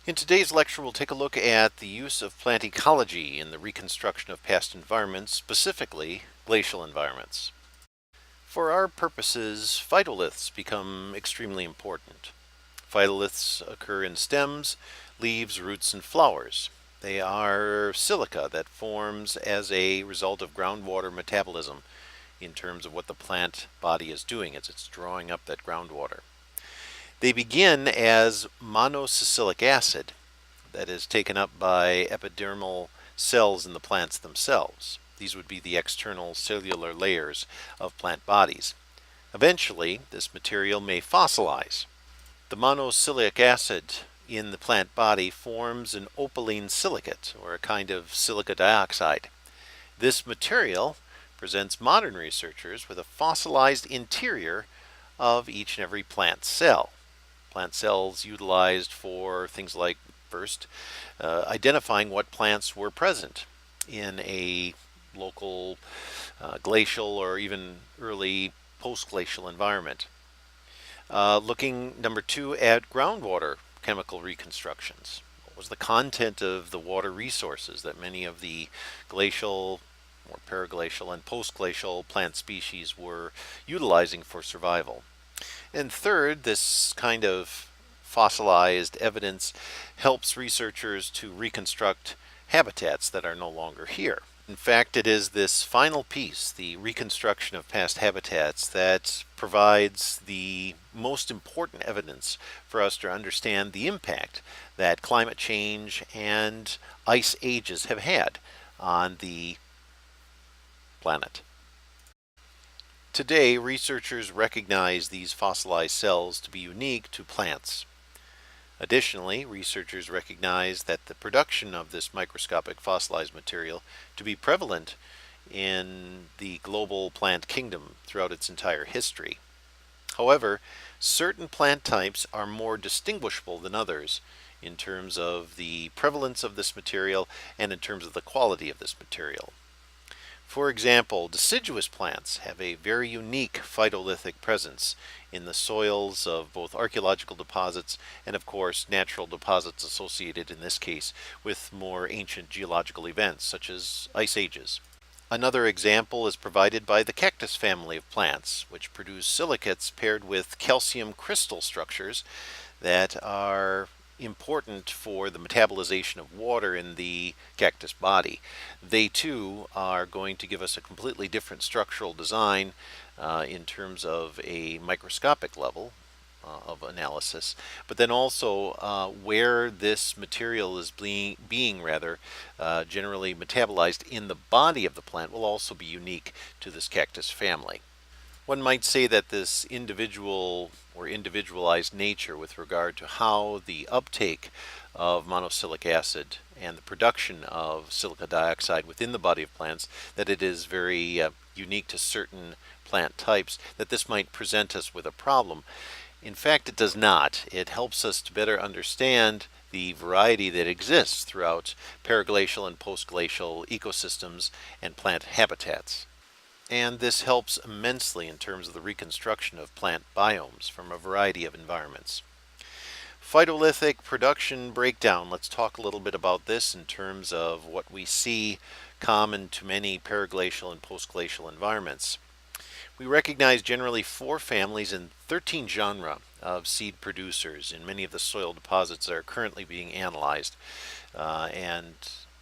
In today's lecture, we'll take a look at the use of plant ecology in the reconstruction of past environments, specifically glacial environments. For our purposes, phytoliths become extremely important. Phytoliths occur in stems, leaves, roots, and flowers. They are silica that forms as a result of groundwater metabolism in terms of what the plant body is doing as it's drawing up that groundwater. They begin as monosilicic acid that is taken up by epidermal cells in the plants themselves. These would be the external cellular layers of plant bodies. Eventually, this material may fossilize. The monosilicic acid in the plant body forms an opaline silicate, or a kind of silica dioxide. This material presents modern researchers with a fossilized interior of each and every plant cell. Plant cells utilized for things like first identifying what plants were present in a local glacial or even early post-glacial environment. Looking, number two, at groundwater chemical reconstructions. What was the content of the water resources that many of the glacial or periglacial and post-glacial plant species were utilizing for survival? And third, this kind of fossilized evidence helps researchers to reconstruct habitats that are no longer here. In fact, it is this final piece, the reconstruction of past habitats, that provides the most important evidence for us to understand the impact that climate change and ice ages have had on the planet. Today, researchers recognize these fossilized cells to be unique to plants. Additionally, researchers recognize that the production of this microscopic fossilized material to be prevalent in the global plant kingdom throughout its entire history. However, certain plant types are more distinguishable than others in terms of the prevalence of this material and in terms of the quality of this material. For example, deciduous plants have a very unique phytolithic presence in the soils of both archaeological deposits and, of course, natural deposits associated in this case with more ancient geological events such as ice ages. Another example is provided by the cactus family of plants, which produce silicates paired with calcium crystal structures that are important for the metabolization of water in the cactus body. They too are going to give us a completely different structural design in terms of a microscopic level of analysis, but then also where this material is being generally metabolized in the body of the plant will also be unique to this cactus family. One might say that this individual or individualized nature with regard to how the uptake of monosilicic acid and the production of silica dioxide within the body of plants, that it is very unique to certain plant types, that this might present us with a problem. In fact, it does not. It helps us to better understand the variety that exists throughout periglacial and postglacial ecosystems and plant habitats. And this helps immensely in terms of the reconstruction of plant biomes from a variety of environments. Phytolithic production breakdown. Let's talk a little bit about this in terms of what we see common to many periglacial and postglacial environments. We recognize generally 4 families and 13 genera of seed producers in many of the soil deposits that are currently being analyzed and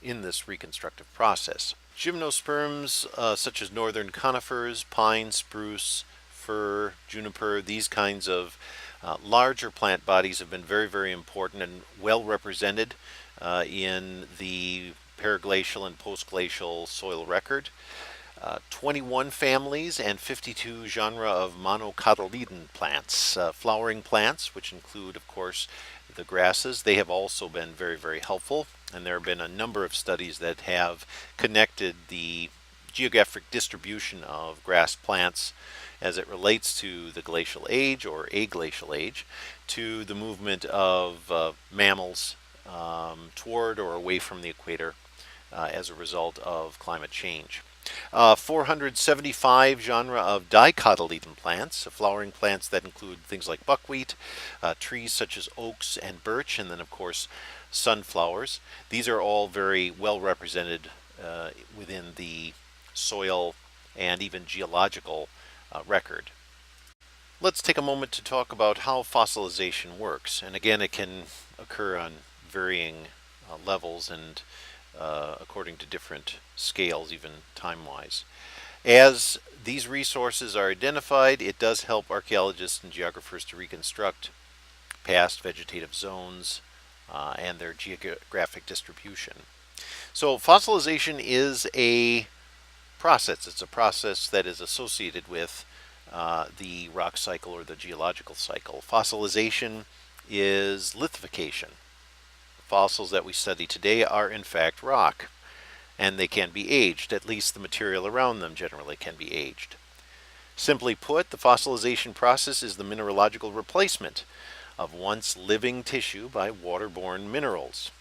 in this reconstructive process. Gymnosperms such as northern conifers, pine, spruce, fir, juniper, these kinds of larger plant bodies have been very, very important and well represented in the periglacial and postglacial soil record. 21 families and 52 genera of monocotyledon plants, flowering plants, which include, of course, the grasses. They have also been very, very helpful, and there have been a number of studies that have connected the geographic distribution of grass plants as it relates to the glacial age or aglacial age to the movement of mammals toward or away from the equator as a result of climate change. 475 genre of dicotyledon plants, flowering plants that include things like buckwheat, trees such as oaks and birch, and then of course sunflowers. These are all very well represented within the soil and even geological record. Let's take a moment to talk about how fossilization works. And again, it can occur on varying levels and according to different scales, even time-wise. As these resources are identified, it does help archaeologists and geographers to reconstruct past vegetative zones and their geographic distribution. So fossilization is a process. It's a process that is associated with the rock cycle or the geological cycle. Fossilization is lithification. The fossils that we study today are in fact rock, and they can be aged. At least the material around them generally can be aged. Simply put, the fossilization process is the mineralogical replacement of once living tissue by waterborne minerals.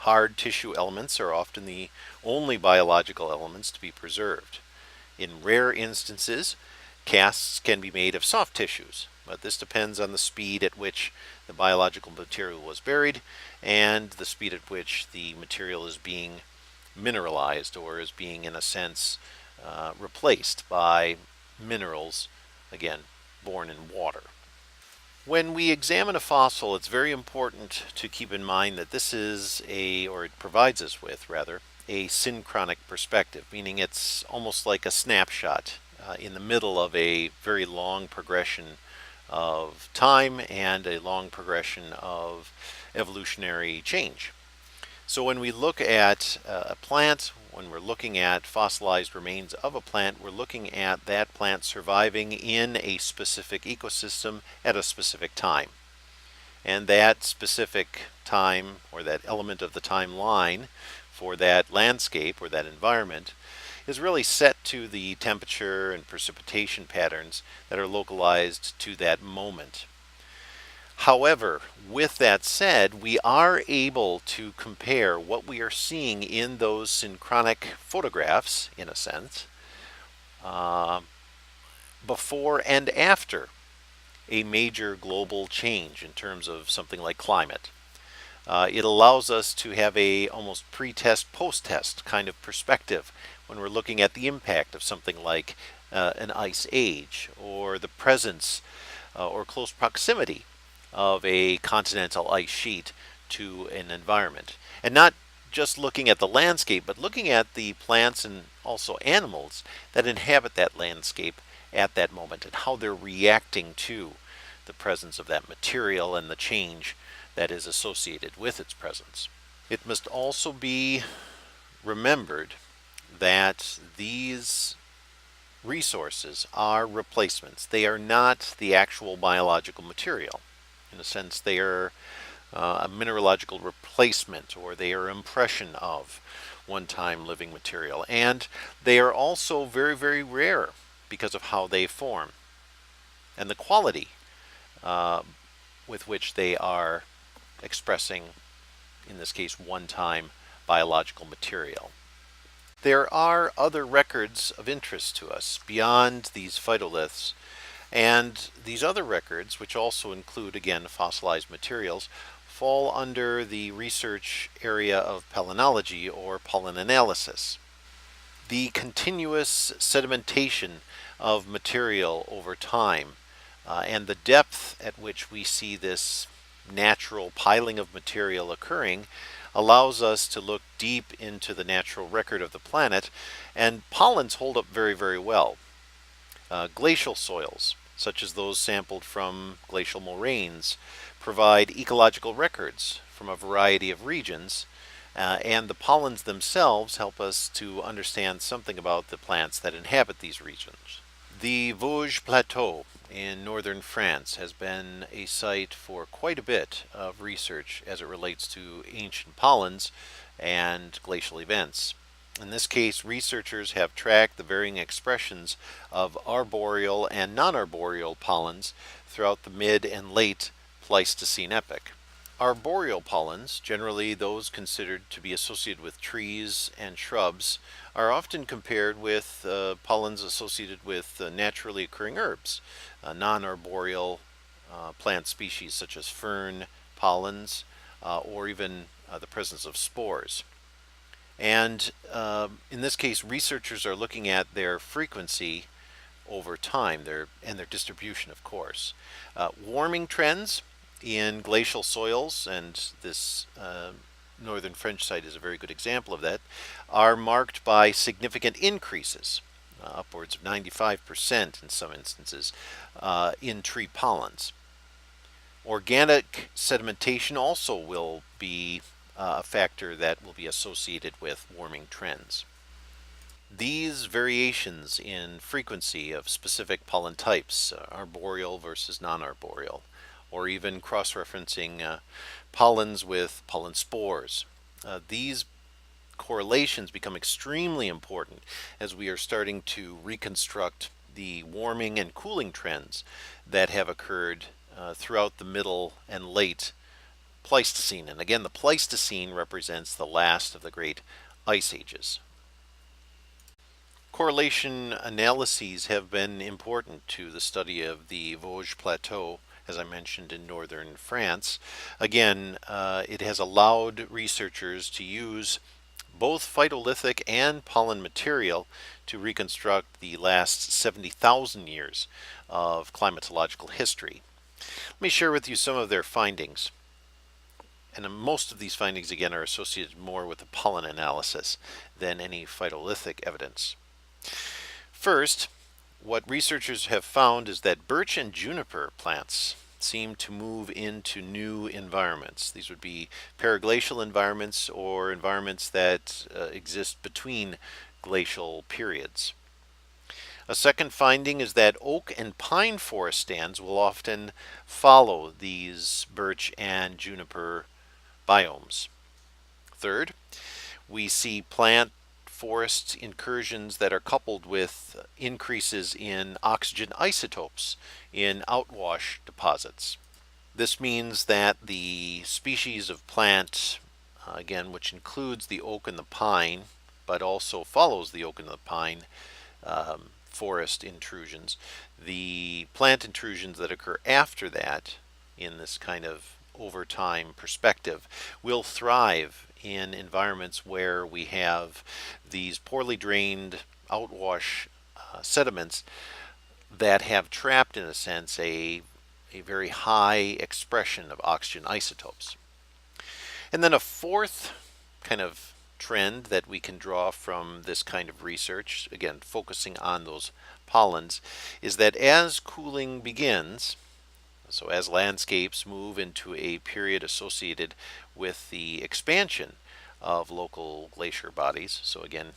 Hard tissue elements are often the only biological elements to be preserved. In rare instances, casts can be made of soft tissues, but this depends on the speed at which the biological material was buried and the speed at which the material is being mineralized or is being, in a sense, replaced by minerals, again, born in water. When we examine a fossil, it's very important to keep in mind that this is or it provides us with, rather, a synchronic perspective, meaning it's almost like a snapshot in the middle of a very long progression of time and a long progression of evolutionary change. So when we look at a plant, when we're looking at fossilized remains of a plant, we're looking at that plant surviving in a specific ecosystem at a specific time. And that specific time, or that element of the timeline for that landscape or that environment, is really set to the temperature and precipitation patterns that are localized to that moment. However, with that said, we are able to compare what we are seeing in those synchronic photographs, in a sense, before and after a major global change in terms of something like climate. It allows us to have a almost pre-test, post-test kind of perspective when we're looking at the impact of something like an ice age or the presence or close proximity of a continental ice sheet to an environment. And not just looking at the landscape, but looking at the plants and also animals that inhabit that landscape at that moment and how they're reacting to the presence of that material and the change that is associated with its presence. It must also be remembered that these resources are replacements. They are not the actual biological material. In a sense, they are a mineralogical replacement, or they are impression of one-time living material. And they are also very, very rare because of how they form and the quality with which they are expressing, in this case, one-time biological material. There are other records of interest to us beyond these phytoliths, and these other records, which also include, again, fossilized materials, fall under the research area of palynology or pollen analysis. The continuous sedimentation of material over time and the depth at which we see this natural piling of material occurring allows us to look deep into the natural record of the planet, and pollens hold up very, very well. Glacial soils, such as those sampled from glacial moraines, provide ecological records from a variety of regions, and the pollens themselves help us to understand something about the plants that inhabit these regions. The Vosges Plateau in northern France has been a site for quite a bit of research as it relates to ancient pollens and glacial events. In this case, researchers have tracked the varying expressions of arboreal and non-arboreal pollens throughout the mid and late Pleistocene epoch. Arboreal pollens, generally those considered to be associated with trees and shrubs, are often compared with pollens associated with naturally occurring herbs. Non-arboreal plant species such as fern pollens or even the presence of spores. And in this case, researchers are looking at their frequency over time, and their distribution, of course. Warming trends in glacial soils, and this northern French site is a very good example of that, are marked by significant increases, upwards of 95% in some instances, in tree pollens. Organic sedimentation also will be a factor that will be associated with warming trends. These variations in frequency of specific pollen types, arboreal versus non-arboreal, or even cross-referencing pollens with pollen spores, these correlations become extremely important as we are starting to reconstruct the warming and cooling trends that have occurred throughout the middle and late Pleistocene. And again, the Pleistocene represents the last of the great ice ages. Correlation analyses have been important to the study of the Vosges Plateau, as I mentioned, in northern France. Again, it has allowed researchers to use both phytolithic and pollen material to reconstruct the last 70,000 years of climatological history. Let me share with you some of their findings. And most of these findings, again, are associated more with the pollen analysis than any phytolithic evidence. First, what researchers have found is that birch and juniper plants seem to move into new environments. These would be periglacial environments or environments that exist between glacial periods. A second finding is that oak and pine forest stands will often follow these birch and juniper biomes. Third, we see plant forest incursions that are coupled with increases in oxygen isotopes in outwash deposits. This means that the species of plant, again, which includes the oak and the pine, but also follows the oak and the pine forest intrusions, the plant intrusions that occur after that in this kind of over time perspective will thrive in environments where we have these poorly drained outwash sediments that have trapped, in a sense, a very high expression of oxygen isotopes. And then a fourth kind of trend that we can draw from this kind of research, again focusing on those pollens, is that as cooling begins, so as landscapes move into a period associated with the expansion of local glacier bodies, so again,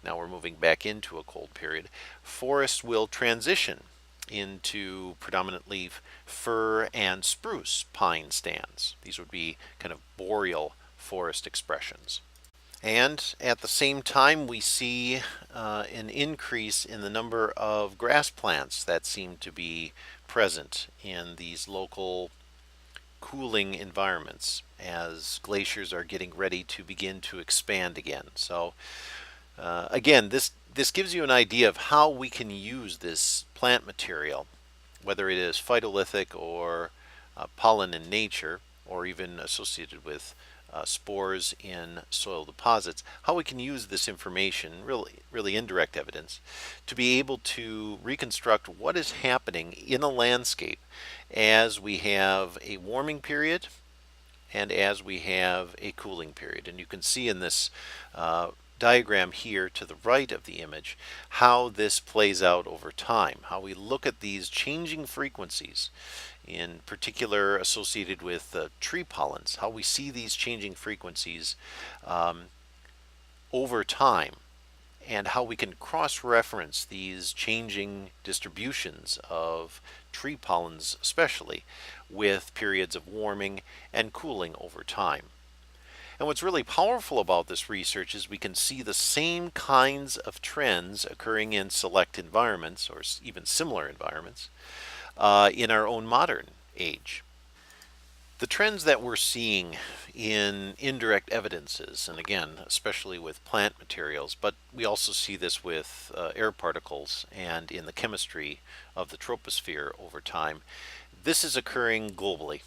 now we're moving back into a cold period, forests will transition into predominantly fir and spruce pine stands. These would be kind of boreal forest expressions. And at the same time, we see an increase in the number of grass plants that seem to be present in these local cooling environments as glaciers are getting ready to begin to expand again. So again, this gives you an idea of how we can use this plant material, whether it is phytolithic or pollen in nature, or even associated with spores in soil deposits, how we can use this information, really indirect evidence, to be able to reconstruct what is happening in a landscape as we have a warming period and as we have a cooling period. And you can see in this diagram here to the right of the image how this plays out over time, how we look at these changing frequencies, in particular associated with tree pollens, how we see these changing frequencies over time, and how we can cross-reference these changing distributions of tree pollens especially with periods of warming and cooling over time. And what's really powerful about this research is we can see the same kinds of trends occurring in select environments, or even similar environments, in our own modern age. The trends that we're seeing in indirect evidences, and again, especially with plant materials, but we also see this with air particles and in the chemistry of the troposphere over time, this is occurring globally.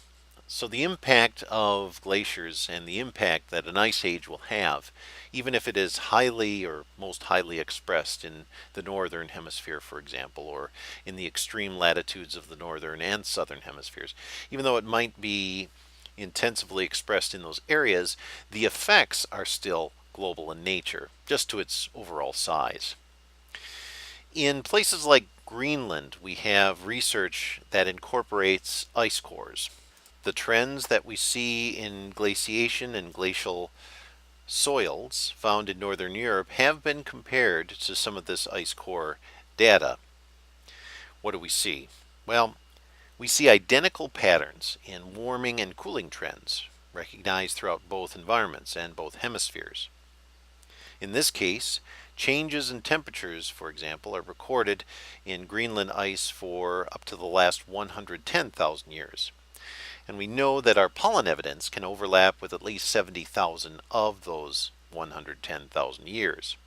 So the impact of glaciers and the impact that an ice age will have, even if it is highly or most highly expressed in the northern hemisphere, for example, or in the extreme latitudes of the northern and southern hemispheres, even though it might be intensively expressed in those areas, the effects are still global in nature, just to its overall size. In places like Greenland, we have research that incorporates ice cores. The trends that we see in glaciation and glacial soils found in northern Europe have been compared to some of this ice core data. What do we see? Well, we see identical patterns in warming and cooling trends recognized throughout both environments and both hemispheres. In this case, changes in temperatures, for example, are recorded in Greenland ice for up to the last 110,000 years. And we know that our pollen evidence can overlap with at least 70,000 of those 110,000 years.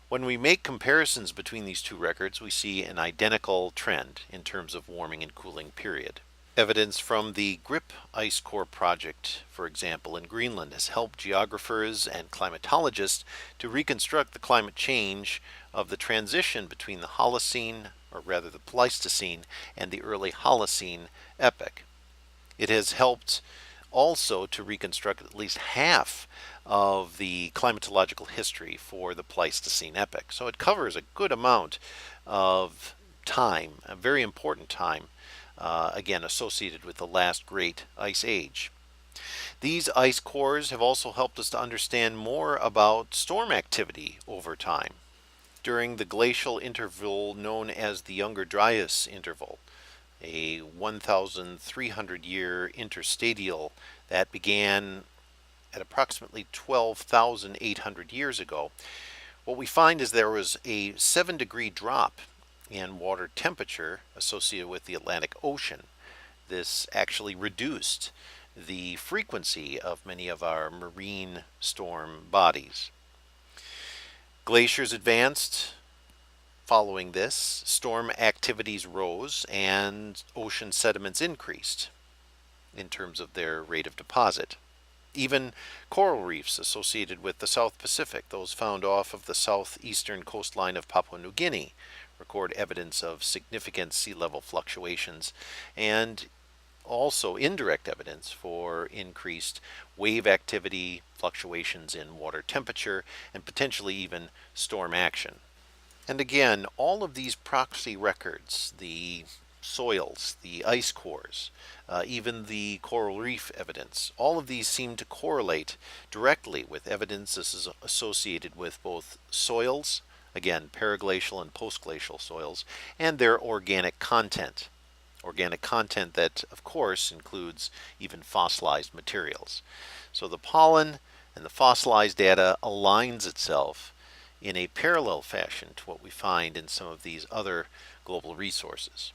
When we make comparisons between these two records, we see an identical trend in terms of warming and cooling period. Evidence from the GRIP Ice Core project, for example, in Greenland has helped geographers and climatologists to reconstruct the climate change of the transition between the Holocene, or rather the Pleistocene, and the early Holocene epoch. It has helped also to reconstruct at least half of the climatological history for the Pleistocene epoch. So it covers a good amount of time, a very important time, again associated with the last great ice age. These ice cores have also helped us to understand more about storm activity over time. During the glacial interval known as the Younger Dryas interval, a 1,300 year interstadial that began at approximately 12,800 years ago, what we find is there was a 7-degree drop in water temperature associated with the Atlantic Ocean. This actually reduced the frequency of many of our marine storm bodies. Glaciers advanced. Following this, storm activities rose and ocean sediments increased in terms of their rate of deposit. Even coral reefs associated with the South Pacific, those found off of the southeastern coastline of Papua New Guinea, record evidence of significant sea level fluctuations and also indirect evidence for increased wave activity, fluctuations in water temperature, and potentially even storm action. And again, all of these proxy records, the soils, the ice cores, even the coral reef evidence, all of these seem to correlate directly with evidence this is associated with both soils, again, periglacial and postglacial soils, and their organic content. Organic content that, of course, includes even fossilized materials. So the pollen and the fossilized data aligns itself in a parallel fashion to what we find in some of these other global resources.